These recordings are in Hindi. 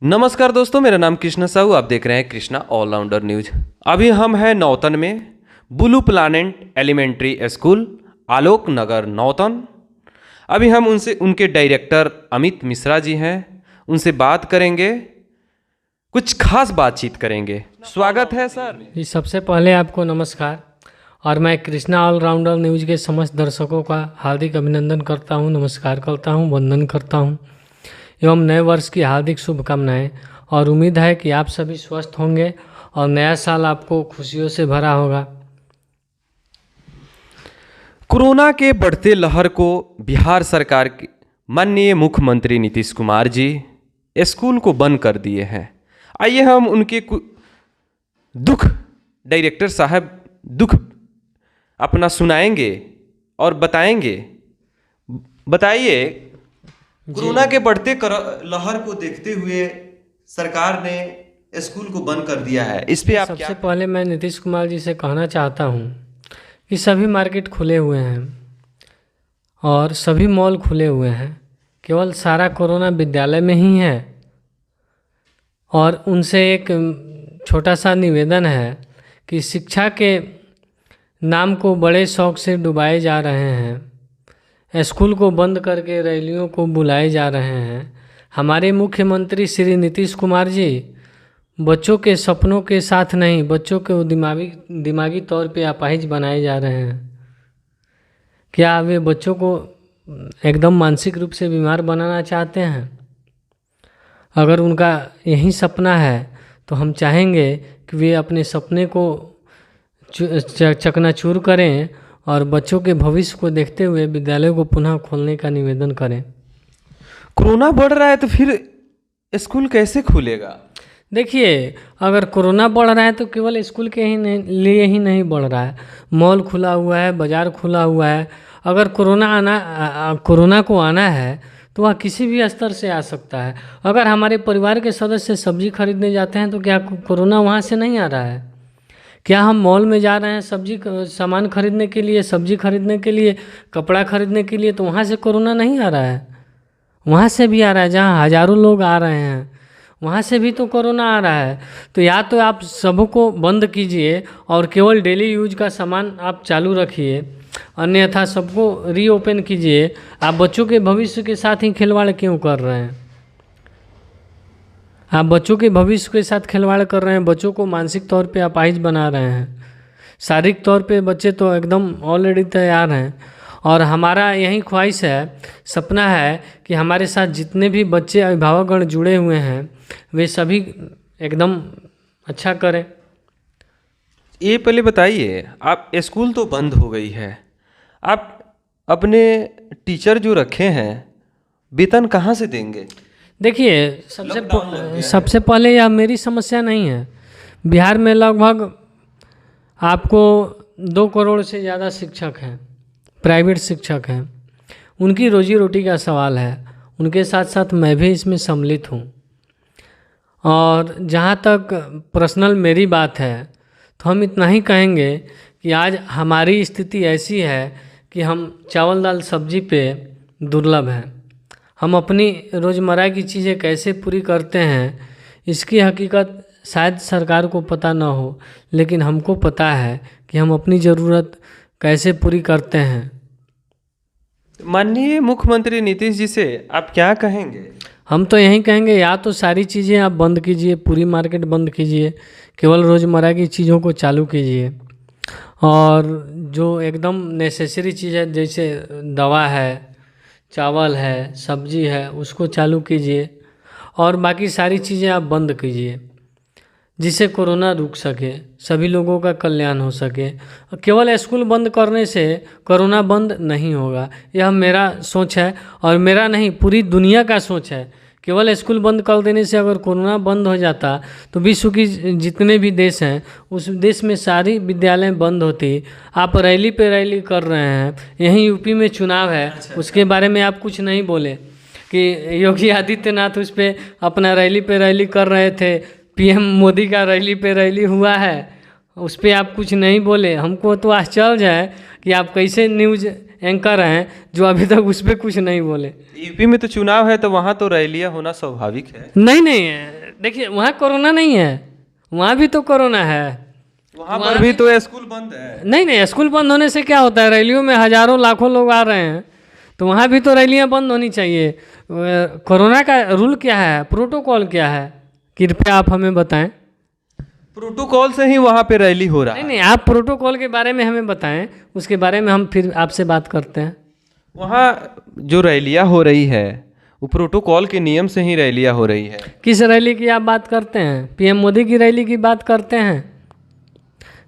नमस्कार दोस्तों, मेरा नाम कृष्णा साहू। आप देख रहे हैं कृष्णा ऑलराउंडर न्यूज। अभी हम हैं नौतन में ब्लू प्लानेट एलिमेंट्री स्कूल, आलोक नगर नौतन। अभी हम उनके डायरेक्टर अमित मिश्रा जी हैं, उनसे बात करेंगे, कुछ खास बातचीत करेंगे। स्वागत है सर जी। सबसे पहले आपको नमस्कार और मैं कृष्णा ऑलराउंडर न्यूज के समस्त दर्शकों का हार्दिक अभिनंदन करता हूं, नमस्कार करता हूं, वंदन करता हूं एवं नए वर्ष की हार्दिक शुभकामनाएं। और उम्मीद है कि आप सभी स्वस्थ होंगे और नया साल आपको खुशियों से भरा होगा। कोरोना के बढ़ते लहर को बिहार सरकार के माननीय मुख्यमंत्री नीतीश कुमार जी स्कूल को बंद कर दिए हैं। आइए हम उनके दुख, डायरेक्टर साहब दुख अपना सुनाएंगे और बताएंगे। बताइए, कोरोना के बढ़ते लहर को देखते हुए सरकार ने स्कूल को बंद कर दिया है, इस पे आप सबसे पहले मैं नीतीश कुमार जी से कहना चाहता हूं कि सभी मार्केट खुले हुए हैं और सभी मॉल खुले हुए हैं, केवल सारा कोरोना विद्यालय में ही है। और उनसे एक छोटा सा निवेदन है कि शिक्षा के नाम को बड़े शौक से डुबाए जा रहे हैं, स्कूल को बंद करके रैलियों को बुलाए जा रहे हैं। हमारे मुख्यमंत्री श्री नीतीश कुमार जी बच्चों के सपनों के साथ नहीं, बच्चों को दिमागी तौर पे अपाहिज बनाए जा रहे हैं। क्या वे बच्चों को एकदम मानसिक रूप से बीमार बनाना चाहते हैं? अगर उनका यही सपना है तो हम चाहेंगे कि वे अपने सपने को चकनाचूर करें और बच्चों के भविष्य को देखते हुए विद्यालय को पुनः खोलने का निवेदन करें। कोरोना बढ़ रहा है तो फिर स्कूल कैसे खुलेगा? देखिए, अगर कोरोना बढ़ रहा है तो केवल स्कूल के लिए ही नहीं बढ़ रहा है। मॉल खुला हुआ है, बाज़ार खुला हुआ है। अगर कोरोना को आना है तो वह किसी भी स्तर से आ सकता है। अगर हमारे परिवार के सदस्य सब्जी खरीदने जाते हैं तो क्या कोरोना वहाँ से नहीं आ रहा है? क्या हम मॉल में जा रहे हैं सामान खरीदने के लिए, सब्जी खरीदने के लिए, कपड़ा खरीदने के लिए, तो वहाँ से कोरोना नहीं आ रहा है? वहाँ से भी आ रहा है। जहाँ हज़ारों लोग आ रहे हैं वहाँ से भी तो कोरोना आ रहा है। तो या तो आप सबको बंद कीजिए और केवल डेली यूज का सामान आप चालू रखिए, अन्यथा सबको रीओपन कीजिए। आप बच्चों के भविष्य के साथ ही खिलवाड़ क्यों कर रहे हैं? आप बच्चों के भविष्य के साथ खिलवाड़ कर रहे हैं, बच्चों को मानसिक तौर पे अपाहिज बना रहे हैं। शारीरिक तौर पे बच्चे तो एकदम ऑलरेडी तैयार हैं। और हमारा यही ख्वाहिश है, सपना है कि हमारे साथ जितने भी बच्चे अभिभावकगण जुड़े हुए हैं वे सभी एकदम अच्छा करें। ये पहले बताइए, आप स्कूल तो बंद हो गई है, आप अपने टीचर जो रखे हैं वेतन कहाँ से देंगे? देखिए, सबसे पहले यह मेरी समस्या नहीं है। बिहार में लगभग आपको 2 करोड़ से ज़्यादा शिक्षक हैं, प्राइवेट शिक्षक हैं। उनकी रोजी रोटी का सवाल है, उनके साथ साथ मैं भी इसमें सम्मिलित हूँ। और जहाँ तक पर्सनल मेरी बात है तो हम इतना ही कहेंगे कि आज हमारी स्थिति ऐसी है कि हम चावल दाल सब्जी पे दुर्लभ हैं। हम अपनी रोज़मर्रा की चीज़ें कैसे पूरी करते हैं इसकी हकीकत शायद सरकार को पता ना हो, लेकिन हमको पता है कि हम अपनी ज़रूरत कैसे पूरी करते हैं। माननीय मुख्यमंत्री नीतीश जी से आप क्या कहेंगे? हम तो यही कहेंगे, या तो सारी चीज़ें आप बंद कीजिए, पूरी मार्केट बंद कीजिए, केवल रोज़मर्रा की चीज़ों को चालू कीजिए। और जो एकदम नेसेसरी चीज़ है जैसे दवा है, चावल है, सब्जी है, उसको चालू कीजिए। और बाकी सारी चीज़ें आप बंद कीजिए जिससे कोरोना रुक सके, सभी लोगों का कल्याण हो सके। केवल स्कूल बंद करने से कोरोना बंद नहीं होगा, यह मेरा सोच है और मेरा नहीं, पूरी दुनिया का सोच है। केवल स्कूल बंद कर देने से अगर कोरोना बंद हो जाता तो विश्व की जितने भी देश हैं उस देश में सारी विद्यालय बंद होती। आप रैली पे रैली कर रहे हैं, यहीं यूपी में चुनाव है, उसके बारे में आप कुछ नहीं बोले कि योगी आदित्यनाथ उस पर अपना रैली पे रैली कर रहे थे। पीएम मोदी का रैली पे रैली हुआ है उस पर आप कुछ नहीं बोले। हमको तो आश्चर्य है कि आप कैसे न्यूज़ एंकर हैं जो अभी तक उस पर कुछ नहीं बोले। यूपी में तो चुनाव है तो वहाँ तो रैलियाँ होना स्वाभाविक है। नहीं नहीं है, देखिए वहाँ कोरोना नहीं है, वहाँ भी तो कोरोना है। वहाँ पर भी तो स्कूल बंद है। नहीं नहीं, स्कूल बंद होने से क्या होता है, रैलियों में हजारों लाखों लोग आ रहे हैं, तो वहाँ भी तो रैलियाँ बंद होनी चाहिए। कोरोना का रूल क्या है, प्रोटोकॉल क्या है, कृपया आप हमें बताएं। प्रोटोकॉल से ही वहाँ पे रैली हो रहा नहीं है। नहीं, आप प्रोटोकॉल के बारे में हमें बताएं, उसके बारे में हम फिर आपसे बात करते हैं। वहाँ जो रैलियाँ हो रही है वो प्रोटोकॉल के नियम से ही रैलियाँ हो रही है। किस रैली की आप बात करते हैं, पीएम मोदी की रैली की बात करते हैं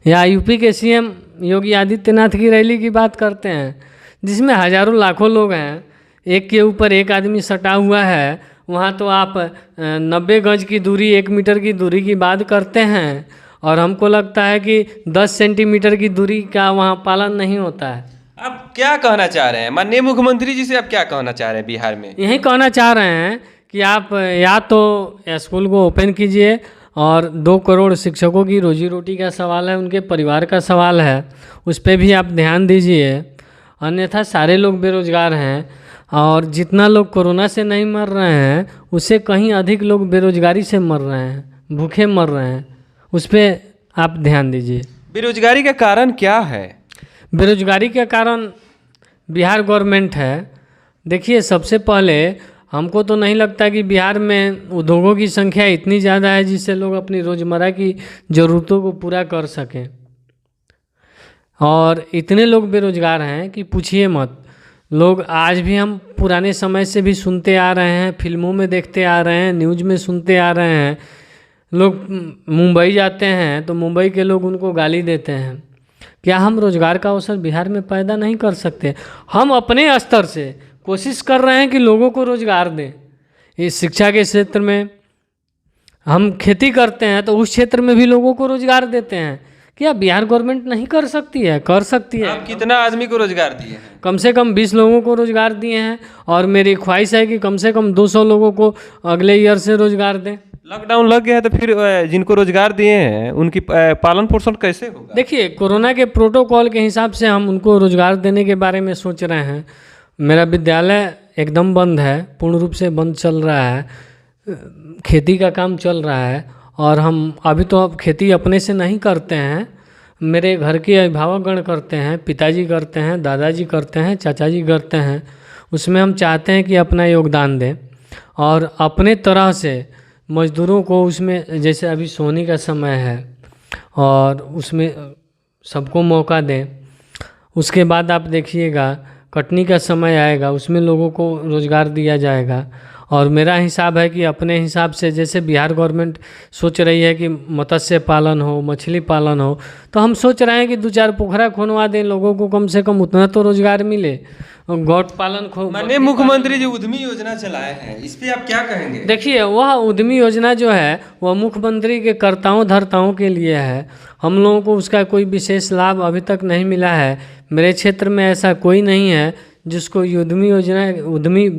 या यूपी के सीएम योगी आदित्यनाथ की रैली की बात करते हैं, जिसमें हजारों लाखों लोग हैं, एक के ऊपर एक आदमी सटा हुआ है। वहाँ तो आप 90 गज की दूरी, 1 मीटर की दूरी की बात करते हैं, और हमको लगता है कि 10 सेंटीमीटर की दूरी का वहाँ पालन नहीं होता है। आप क्या कहना चाह रहे हैं माननीय मुख्यमंत्री जी से, आप क्या कहना चाह रहे हैं बिहार में? यही कहना चाह रहे हैं कि आप या तो स्कूल को ओपन कीजिए, और 2 करोड़ शिक्षकों की रोजी रोटी का सवाल है, उनके परिवार का सवाल है, उस पर भी आप ध्यान दीजिए। अन्यथा सारे लोग बेरोजगार हैं, और जितना लोग कोरोना से नहीं मर रहे हैं उससे कहीं अधिक लोग बेरोजगारी से मर रहे हैं, भूखे मर रहे हैं, उस पर आप ध्यान दीजिए। बेरोजगारी का कारण क्या है? बेरोजगारी का कारण बिहार गवर्नमेंट है। देखिए, सबसे पहले हमको तो नहीं लगता कि बिहार में उद्योगों की संख्या इतनी ज़्यादा है जिससे लोग अपनी रोज़मर्रा की ज़रूरतों को पूरा कर सकें, और इतने लोग बेरोजगार हैं कि पूछिए मत। लोग आज भी, हम पुराने समय से भी सुनते आ रहे हैं, फिल्मों में देखते आ रहे हैं, न्यूज़ में सुनते आ रहे हैं, लोग मुंबई जाते हैं तो मुंबई के लोग उनको गाली देते हैं। क्या हम रोज़गार का अवसर बिहार में पैदा नहीं कर सकते? हम अपने स्तर से कोशिश कर रहे हैं कि लोगों को रोज़गार दें। इस शिक्षा के क्षेत्र में हम खेती करते हैं तो उस क्षेत्र में भी लोगों को रोज़गार देते हैं। क्या बिहार गवर्नमेंट नहीं कर सकती है? कर सकती है। आप कितना आदमी को रोजगार दिए हैं? कम से कम 20 लोगों को रोज़गार दिए हैं, और मेरी ख्वाहिश है कि कम से कम 200 लोगों को अगले ईयर से रोज़गार दें। लॉकडाउन लग गया है तो फिर जिनको रोजगार दिए हैं उनकी पालन पोषण कैसे होगा? देखिए, कोरोना के प्रोटोकॉल के हिसाब से हम उनको रोज़गार देने के बारे में सोच रहे हैं। मेरा विद्यालय एकदम बंद है, पूर्ण रूप से बंद चल रहा है, खेती का काम चल रहा है, और हम अभी तो अब खेती अपने से नहीं करते हैं, मेरे घर के अभिभावकगण करते हैं, पिताजी करते हैं, दादाजी करते हैं, चाचा जी करते हैं। उसमें हम चाहते हैं कि अपना योगदान दें, और अपने तरह से मज़दूरों को उसमें, जैसे अभी सोने का समय है, और उसमें सबको मौका दें। उसके बाद आप देखिएगा कटनी का समय आएगा, उसमें लोगों को रोज़गार दिया जाएगा। और मेरा हिसाब है कि अपने हिसाब से, जैसे बिहार गवर्नमेंट सोच रही है कि मत्स्य पालन हो, मछली पालन हो, तो हम सोच रहे हैं कि 2-4 पोखरा खोनवा दें, लोगों को कम से कम उतना तो रोज़गार मिले। गौट पालन माननीय मुख्यमंत्री जी उद्यमी योजना चलाए हैं, इस पे आप क्या कहेंगे? देखिए, वह उद्यमी योजना जो है वह मुख्यमंत्री के कर्ताओं धर्ताओं के लिए है। हम लोगों को उसका कोई विशेष लाभ अभी तक नहीं मिला है। मेरे क्षेत्र में ऐसा कोई नहीं है जिसको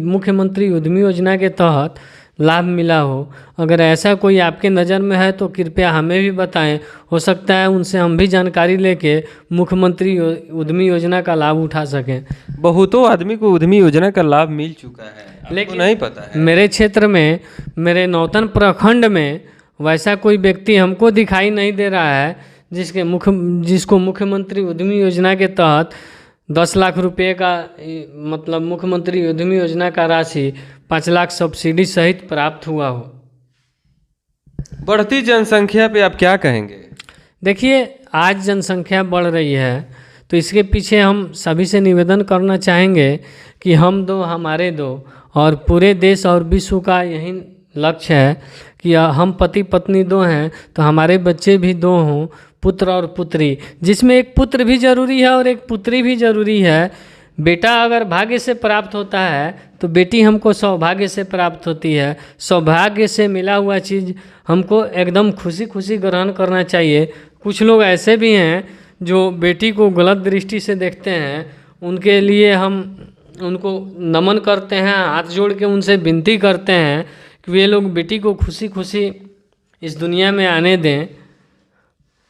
मुख्यमंत्री उद्यमी योजना के तहत लाभ मिला हो। अगर ऐसा कोई आपके नज़र में है तो कृपया हमें भी बताएं, हो सकता है उनसे हम भी जानकारी लेके मुख्यमंत्री उद्यमी योजना का लाभ उठा सकें। बहुतों आदमी को उद्यमी योजना का लाभ मिल चुका है, लेकिन नहीं पता है। मेरे क्षेत्र में, मेरे नौतन प्रखंड में वैसा कोई व्यक्ति हमको दिखाई नहीं दे रहा है जिसको मुख्यमंत्री उद्यमी योजना के तहत 10 लाख रुपए का, मतलब मुख्यमंत्री उद्यमी योजना का राशि 5 लाख सब्सिडी सहित प्राप्त हुआ हो। बढ़ती जनसंख्या पे आप क्या कहेंगे? देखिए, आज जनसंख्या बढ़ रही है, तो इसके पीछे हम सभी से निवेदन करना चाहेंगे कि हम दो हमारे दो, और पूरे देश और विश्व का यही लक्ष्य है कि हम पति पत्नी 2 हैं तो हमारे बच्चे भी 2 हों, पुत्र और पुत्री, जिसमें एक पुत्र भी जरूरी है और एक पुत्री भी जरूरी है। बेटा अगर भाग्य से प्राप्त होता है तो बेटी हमको सौभाग्य से प्राप्त होती है। सौभाग्य से मिला हुआ चीज़ हमको एकदम खुशी खुशी ग्रहण करना चाहिए। कुछ लोग ऐसे भी हैं जो बेटी को गलत दृष्टि से देखते हैं, उनके लिए हम उनको नमन करते हैं, हाथ जोड़ के उनसे विनती करते हैं कि वे लोग बेटी को खुशी खुशी इस दुनिया में आने दें।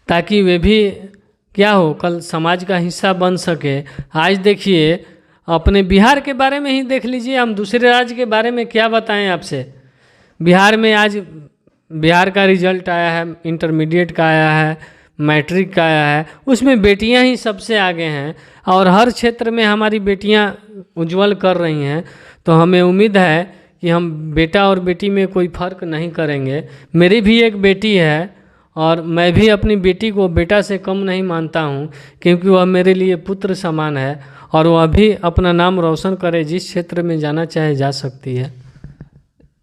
ताकि वे भी क्या हो, कल समाज का हिस्सा बन सके। आज देखिए, अपने बिहार के बारे में ही देख लीजिए, हम दूसरे राज्य के बारे में क्या बताएं आपसे। बिहार में आज बिहार का रिजल्ट आया है, इंटरमीडिएट का आया है, मैट्रिक का आया है, उसमें बेटियां ही सबसे आगे हैं और हर क्षेत्र में हमारी बेटियां उज्जवल कर रही हैं। तो हमें उम्मीद है कि हम बेटा और बेटी में कोई फ़र्क नहीं करेंगे। मेरी भी एक बेटी है और मैं भी अपनी बेटी को बेटा से कम नहीं मानता हूँ, क्योंकि वह मेरे लिए पुत्र समान है और वह भी अपना नाम रोशन करे, जिस क्षेत्र में जाना चाहे जा सकती है।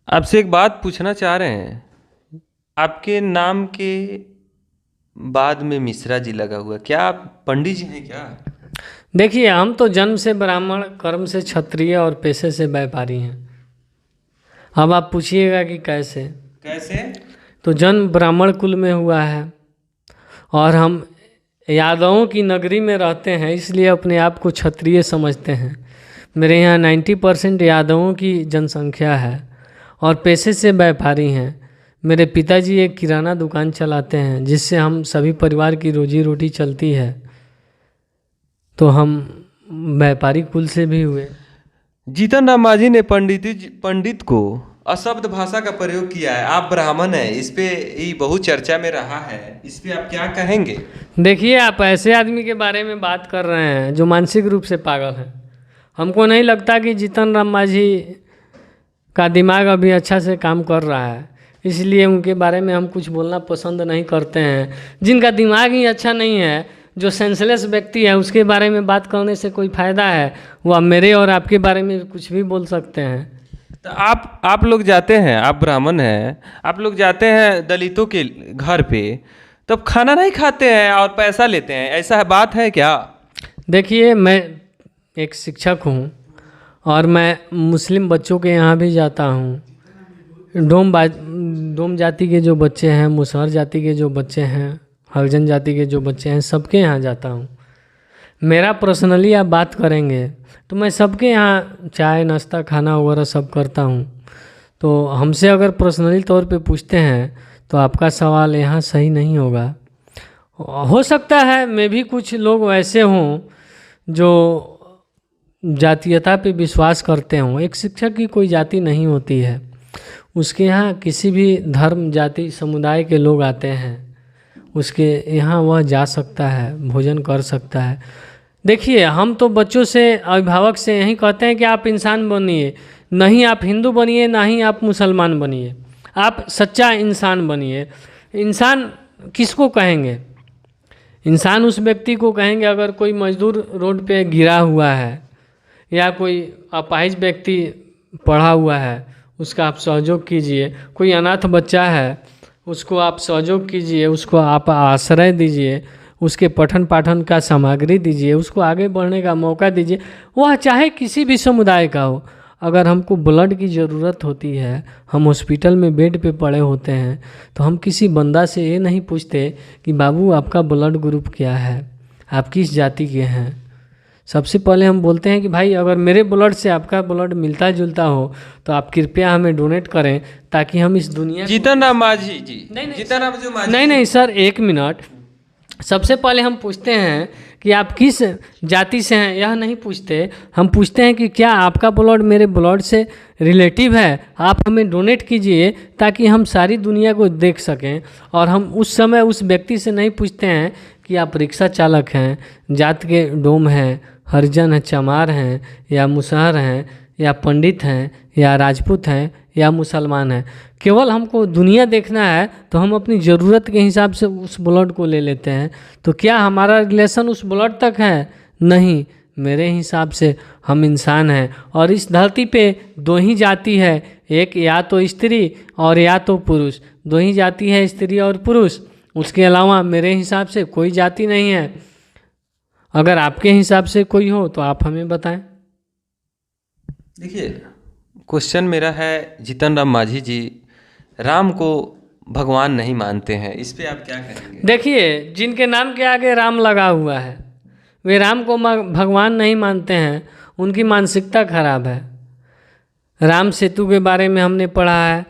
आपसे एक बात पूछना चाह रहे हैं, आपके नाम के बाद में मिश्रा जी लगा हुआ, क्या आप पंडित जी हैं क्या? देखिए, हम तो जन्म से ब्राह्मण, कर्म से क्षत्रिय और पेशे से व्यापारी हैं। अब आप पूछिएगा कि कैसे। कैसे? तो जन्म ब्राह्मण कुल में हुआ है और हम यादवों की नगरी में रहते हैं, इसलिए अपने आप को क्षत्रिय समझते हैं। मेरे यहाँ 90% यादवों की जनसंख्या है और पेशे से व्यापारी हैं। मेरे पिताजी एक किराना दुकान चलाते हैं, जिससे हम सभी परिवार की रोजी रोटी चलती है। तो हम व्यापारी कुल से भी हुए। जीतन राम मांझी ने पंडित को अशब्द भाषा का प्रयोग किया है। आप ब्राह्मण हैं, इस पे ये बहुत चर्चा में रहा है, इस पे आप क्या कहेंगे? देखिए, आप ऐसे आदमी के बारे में बात कर रहे हैं जो मानसिक रूप से पागल है। हमको नहीं लगता कि जीतन राम मांझी का दिमाग अभी अच्छा से काम कर रहा है, इसलिए उनके बारे में हम कुछ बोलना पसंद नहीं करते हैं। जिनका दिमाग ही अच्छा नहीं है, जो सेंसलेस व्यक्ति है, उसके बारे में बात करने से कोई फ़ायदा है? वह मेरे और आपके बारे में कुछ भी बोल सकते हैं। तो आप लोग जाते हैं, आप ब्राह्मण हैं, आप लोग जाते हैं दलितों के घर पे, तब खाना नहीं खाते हैं और पैसा लेते हैं, ऐसा बात है क्या? देखिए, मैं एक शिक्षक हूँ और मैं मुस्लिम बच्चों के यहाँ भी जाता हूँ। डोम जाति के जो बच्चे हैं, मुसहर जाति के जो बच्चे हैं, हरिजन जाति के जो बच्चे हैं, सबके यहाँ जाता हूँ। मेरा पर्सनली आप बात करेंगे तो मैं सबके यहाँ चाय नाश्ता खाना वगैरह सब करता हूँ। तो हमसे अगर पर्सनली तौर पे पूछते हैं तो आपका सवाल यहाँ सही नहीं होगा। हो सकता है मैं भी कुछ लोग वैसे हों जो जातीयता पे विश्वास करते हों। एक शिक्षक की कोई जाति नहीं होती है, उसके यहाँ किसी भी धर्म जाति समुदाय के लोग आते हैं, उसके यहाँ वह जा सकता है, भोजन कर सकता है। देखिए, हम तो बच्चों से, अभिभावक से यही कहते हैं कि आप इंसान बनिए, नहीं आप हिंदू बनिए, ना ही आप मुसलमान बनिए, आप सच्चा इंसान बनिए। इंसान किसको कहेंगे? इंसान उस व्यक्ति को कहेंगे अगर कोई मजदूर रोड पे गिरा हुआ है या कोई अपाहिज व्यक्ति पड़ा हुआ है, उसका आप सहयोग कीजिए। कोई अनाथ बच्चा है, उसको आप सहयोग कीजिए, उसको आप आश्रय दीजिए, उसके पठन पाठन का सामग्री दीजिए, उसको आगे बढ़ने का मौका दीजिए। वह चाहे किसी भी समुदाय का हो। अगर हमको ब्लड की ज़रूरत होती है, हम हॉस्पिटल में बेड पे पड़े होते हैं, तो हम किसी बंदा से ये नहीं पूछते कि बाबू आपका ब्लड ग्रुप क्या है, आप किस जाति के हैं। सबसे पहले हम बोलते हैं कि भाई अगर मेरे ब्लड से आपका ब्लड मिलता जुलता हो तो आप कृपया हमें डोनेट करें, ताकि हम इस दुनिया जीतन राम मांझी जी, नहीं सर, एक मिनट। सबसे पहले हम पूछते हैं कि आप किस जाति से हैं, यह नहीं पूछते। हम पूछते हैं कि क्या आपका ब्लड मेरे ब्लड से रिलेटिव है, आप हमें डोनेट कीजिए ताकि हम सारी दुनिया को देख सकें। और हम उस समय उस व्यक्ति से नहीं पूछते हैं कि आप रिक्शा चालक हैं, जात के डोम हैं, हरिजन हैं, चमार हैं, या मुसहर हैं, या पंडित हैं, या राजपूत हैं, या मुसलमान हैं। केवल हमको दुनिया देखना है तो हम अपनी ज़रूरत के हिसाब से उस ब्लड को ले लेते हैं। तो क्या हमारा रिलेशन उस ब्लड तक है? नहीं, मेरे हिसाब से हम इंसान हैं और इस धरती पे दो ही जाति है, एक या तो स्त्री और या तो पुरुष। दो ही जाति है, स्त्री और पुरुष। उसके अलावा मेरे हिसाब से कोई जाति नहीं है। अगर आपके हिसाब से कोई हो तो आप हमें बताएं। देखिए, क्वेश्चन मेरा है, जीतन राम मांझी जी राम को भगवान नहीं मानते हैं, इस पे आप क्या कहेंगे? देखिए, जिनके नाम के आगे राम लगा हुआ है वे राम को भगवान नहीं मानते हैं, उनकी मानसिकता खराब है। राम सेतु के बारे में हमने पढ़ा है।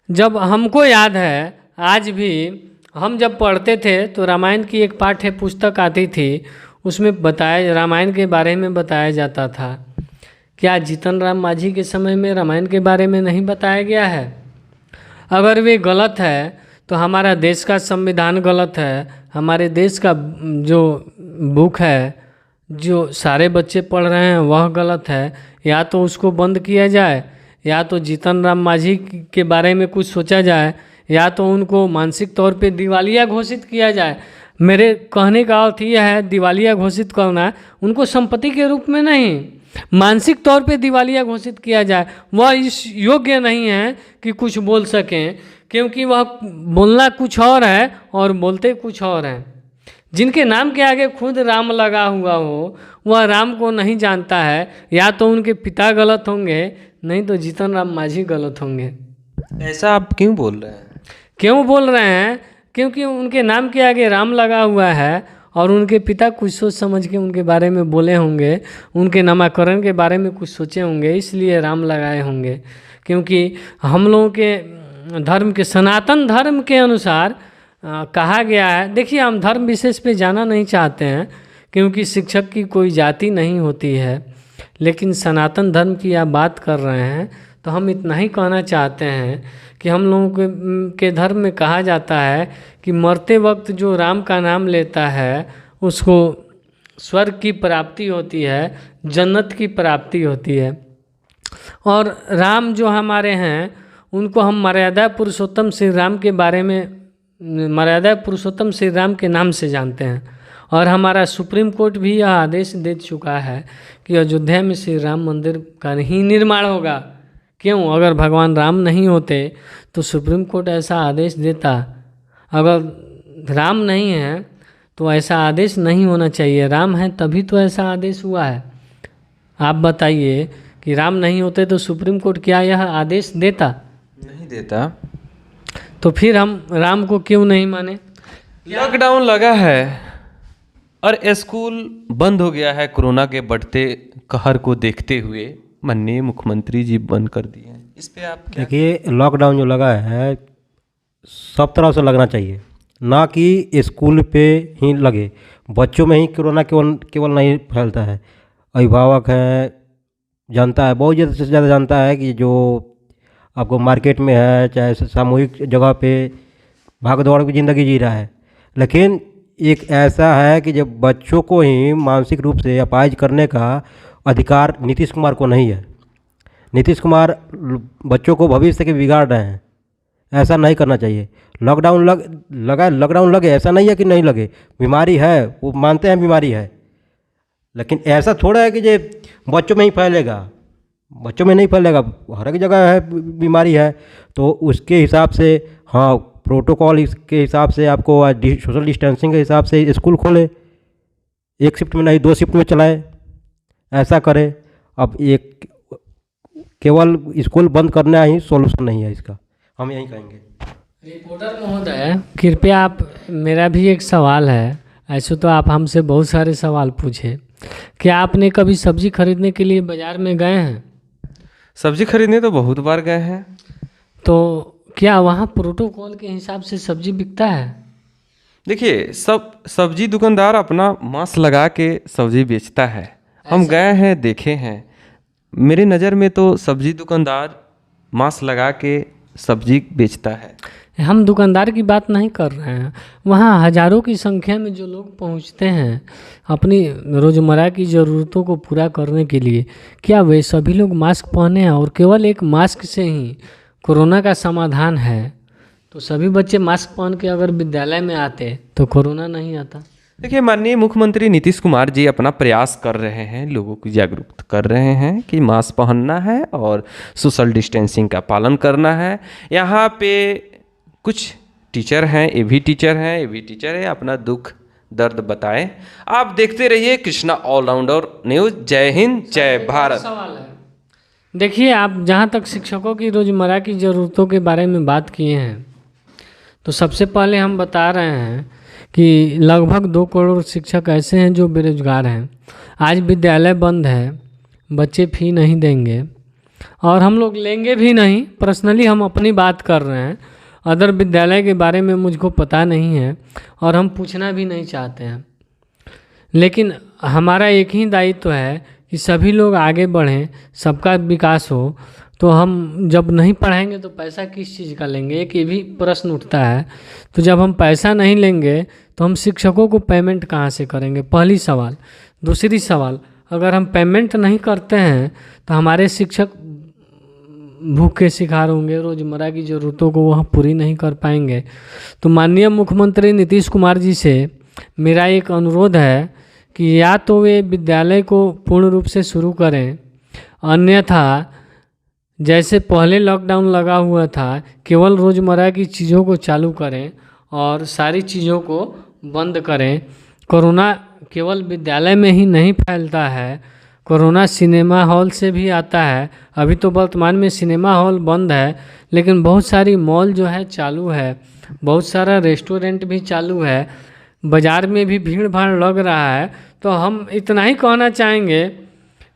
जब हमको याद है, आज भी हम जब पढ़ते थे तो रामायण की एक पाठ्य पुस्तक आती थी, उसमें रामायण के बारे में बताया जाता था। क्या जीतन राम मांझी के समय में रामायण के बारे में नहीं बताया गया है? अगर वे गलत है तो हमारा देश का संविधान गलत है, हमारे देश का जो बुक है जो सारे बच्चे पढ़ रहे हैं वह गलत है। या तो उसको बंद किया जाए, या तो जीतन राम मांझी के बारे में कुछ सोचा जाए, या तो उनको मानसिक तौर पे दिवालिया घोषित किया जाए। मेरे कहने का अर्थ यह है, दिवालिया घोषित करना, उनको संपत्ति के रूप में नहीं, मानसिक तौर पे दिवालिया घोषित किया जाए। वह इस योग्य नहीं है कि कुछ बोल सकें, क्योंकि वह बोलना कुछ और है और बोलते कुछ और हैं। जिनके नाम के आगे खुद राम लगा हुआ हो वह राम को नहीं जानता है। या तो उनके पिता गलत होंगे, नहीं तो जीतन राम मांझी गलत होंगे। ऐसा आप क्यों बोल रहे हैं? क्यों बोल रहे हैं? क्योंकि उनके नाम के आगे राम लगा हुआ है और उनके पिता कुछ सोच समझ के उनके बारे में बोले होंगे, उनके नामकरण के बारे में कुछ सोचे होंगे, इसलिए राम लगाए होंगे। क्योंकि हम लोगों के धर्म के, सनातन धर्म के अनुसार कहा गया है। देखिए, हम धर्म विशेष पे जाना नहीं चाहते हैं, क्योंकि शिक्षक की कोई जाति नहीं होती है, लेकिन सनातन धर्म की आप बात कर रहे हैं तो हम इतना ही कहना चाहते हैं कि हम लोगों के धर्म में कहा जाता है कि मरते वक्त जो राम का नाम लेता है उसको स्वर्ग की प्राप्ति होती है, जन्नत की प्राप्ति होती है। और राम जो हमारे हैं उनको हम मर्यादा पुरुषोत्तम श्री राम के बारे में, मर्यादा पुरुषोत्तम श्री राम के नाम से जानते हैं। और हमारा सुप्रीम कोर्ट भी यह आदेश दे चुका है कि अयोध्या में श्री राम मंदिर का ही निर्माण होगा। क्यों? अगर भगवान राम नहीं होते तो सुप्रीम कोर्ट ऐसा आदेश देता। अगर राम नहीं है तो ऐसा आदेश नहीं होना चाहिए, राम है तभी तो ऐसा आदेश हुआ है। आप बताइए कि राम नहीं होते तो सुप्रीम कोर्ट क्या यह आदेश देता? नहीं देता। तो फिर हम राम को क्यों नहीं माने? लॉकडाउन लगा है और स्कूल बंद हो गया है। कोरोना के बढ़ते कहर को देखते हुए माननीय मुख्यमंत्री जी बंद कर दिए हैं। इस पे आप क्या? देखिए, लॉकडाउन जो लगा है सब तरह से लगना चाहिए, ना कि स्कूल पे ही लगे। बच्चों में ही कोरोना केवल नहीं फैलता है, अभिभावक हैं, जानता है, बहुत ज़्यादा से ज़्यादा जानता है कि जो आपको मार्केट में है, चाहे सामूहिक जगह पे भाग दौड़ की ज़िंदगी जी रहा है। लेकिन एक ऐसा है कि जब बच्चों को ही मानसिक रूप से अपाहिज करने का अधिकार नीतीश कुमार को नहीं है। नीतीश कुमार बच्चों को भविष्य के बिगाड़ रहे हैं, ऐसा नहीं करना चाहिए। लॉकडाउन लॉकडाउन लगे, ऐसा नहीं है कि नहीं लगे, बीमारी है, वो मानते हैं बीमारी है, लेकिन ऐसा थोड़ा है कि ये बच्चों में ही फैलेगा। बच्चों में नहीं फैलेगा, हर एक जगह है बीमारी है। तो उसके हिसाब से, हाँ, प्रोटोकॉल के हिसाब से आपको सोशल डिस्टेंसिंग के हिसाब से स्कूल खोले, एक शिफ्ट में नहीं 2 शिफ्ट में चलाए, ऐसा करें। अब एक केवल स्कूल बंद करना ही सॉल्यूशन नहीं है इसका, हम यही कहेंगे। रिपोर्टर महोदय, कृपया आप, मेरा भी एक सवाल है। ऐसे तो आप हमसे बहुत सारे सवाल पूछे, क्या आपने कभी सब्जी खरीदने के लिए बाज़ार में गए हैं? सब्जी खरीदने तो बहुत बार गए हैं। तो क्या वहाँ प्रोटोकॉल के हिसाब से सब्जी बिकता है? देखिए, सब सब्जी दुकानदार अपना मास्क लगा के सब्जी बेचता है। हम गए हैं, देखे हैं। मेरी नज़र में तो सब्जी दुकानदार मास्क लगा के सब्जी बेचता है। हम दुकानदार की बात नहीं कर रहे हैं। वहाँ हज़ारों की संख्या में जो लोग पहुँचते हैं अपनी रोज़मर्रा की ज़रूरतों को पूरा करने के लिए, क्या वे सभी लोग मास्क पहने हैं? और केवल एक मास्क से ही कोरोना का समाधान है? तो सभी बच्चे मास्क पहन के अगर विद्यालय में आते तो कोरोना नहीं आता। देखिए, माननीय मुख्यमंत्री नीतीश कुमार जी अपना प्रयास कर रहे हैं, लोगों को जागरूक कर रहे हैं कि मास्क पहनना है और सोशल डिस्टेंसिंग का पालन करना है। यहाँ पे कुछ टीचर हैं, ये भी टीचर हैं, ये भी टीचर है, अपना दुख दर्द बताएं। आप देखते रहिए कृष्णा ऑलराउंडर न्यूज़। जय हिंद, जय भारत। सवाल है, देखिए, आप जहाँ तक शिक्षकों की रोज़मर्रा की ज़रूरतों के बारे में बात किए हैं, तो सबसे पहले हम बता रहे हैं कि लगभग 2 करोड़ शिक्षक ऐसे हैं जो बेरोजगार हैं। आज विद्यालय बंद है, बच्चे फ़ी नहीं देंगे और हम लोग लेंगे भी नहीं। पर्सनली हम अपनी बात कर रहे हैं। अदर विद्यालय के बारे में मुझको पता नहीं है और हम पूछना भी नहीं चाहते हैं। लेकिन हमारा एक ही दायित्व है कि सभी लोग आगे बढ़ें, सबका विकास हो। तो हम जब नहीं पढ़ाएंगे तो पैसा किस चीज़ का लेंगे, एक ये भी प्रश्न उठता है। तो जब हम पैसा नहीं लेंगे तो हम शिक्षकों को पेमेंट कहाँ से करेंगे, पहली सवाल। दूसरी सवाल, अगर हम पेमेंट नहीं करते हैं तो हमारे शिक्षक भूख के शिकार होंगे, रोज़मर्रा की ज़रूरतों को वह पूरी नहीं कर पाएंगे। तो माननीय मुख्यमंत्री नीतीश कुमार जी से मेरा एक अनुरोध है कि या तो वे विद्यालय को पूर्ण रूप से शुरू करें, अन्यथा जैसे पहले लॉकडाउन लगा हुआ था केवल रोज़मर्रा की चीज़ों को चालू करें और सारी चीज़ों को बंद करें। कोरोना केवल विद्यालय में ही नहीं फैलता है, कोरोना सिनेमा हॉल से भी आता है। अभी तो वर्तमान में सिनेमा हॉल बंद है, लेकिन बहुत सारी मॉल जो है चालू है, बहुत सारा रेस्टोरेंट भी चालू है, बाज़ार में भी भीड़ भाड़ लग रहा है। तो हम इतना ही कहना चाहेंगे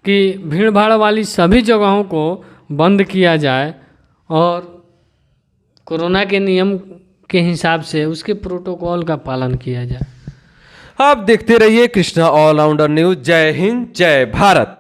कि भीड़ भाड़ वाली सभी जगहों को बंद किया जाए और कोरोना के नियम के हिसाब से उसके प्रोटोकॉल का पालन किया जाए। आप देखते रहिए कृष्णा ऑलराउंडर न्यूज़। जय हिंद, जय भारत।